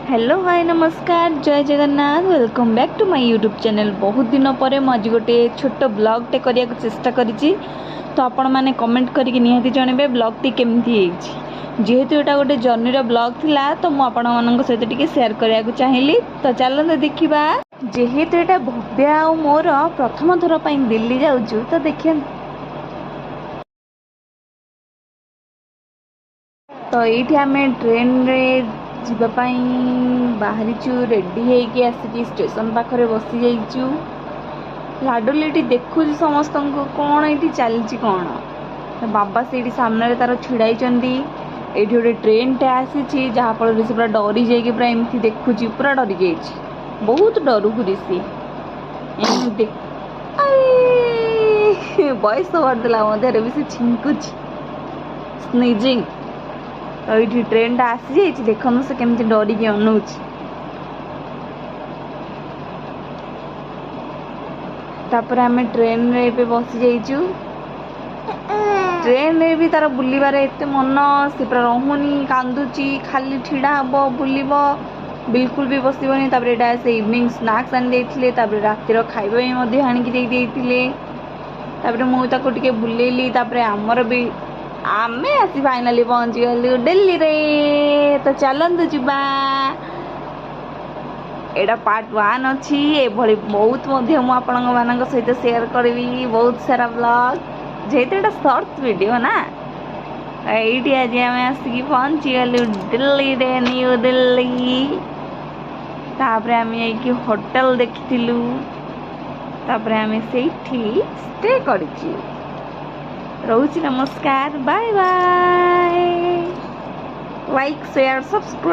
Hello hi नमस्कार जय Jagannath welcome back to my YouTube channel. बहुत दिन पर आज गोटे छोट ब्लॉगटे करने को चेष्टा करी तो आपण मैंने कमेंट करके निहाती जनइबे ब्लॉगटी केमती जेहेतु यहाँ गोटे जर्नीर ब्लॉग थिला तो मुझे सहित टिके शेयर करने को चाहिए। तो चलते देखा जेहेतु यहाँ भव्य आ मोर प्रथम थर पर दिल्ली जाऊँ तो देखिए तो ये आम ट्रेन रे जीवाई बाहरी रेडी होगी आसिक स्टेशन पाखे बसी जाइचु। लाडुली देखु समस्त को कौन ये चलती कौन बाबा से सामने तार छिड़ाई ये गोटे ट्रेन टे आसी जहाँफल से पूरा डरी जाइए पूरा एमती देखुची पूरा डरी जाइए बहुत डरू घुरी सी बयस बढ़ला मध्य भी से छिंकुची स्निजिंग। तो ये ट्रेन टा आसी जाइए देखो से केमती डरिकी अनौची। तापर आम ट्रेन रे बसी जाइचु। ट्रेन रे भी तार बुलबार एत मन से पूरा रहुनी कांदुची खाली ठिड़ा हम बुलब बिल्कुल भी बसबनी। यहाँ से इवनिंग स्नाक्स आनी रातिर खाइबा आणिकी मुझे बुलेली आमर भी आमे आसी फाइनाली पहुँची गलु दिल्ली रे। तो चलतु जीवा एटा पार्ट 1 अच्छी ये बहुत मान सहित शेयर करी बहुत सारा ब्लॉग जेहेतु एटा शॉर्ट्स वीडियो ना ये आज आम आसिक पहुँची गलु दिल्ली रे न्यू दिल्ली। तापर आम होटल देखिलु तापर आम से स्टे करिछि। रोची नमस्कार bye bye like share subscribe.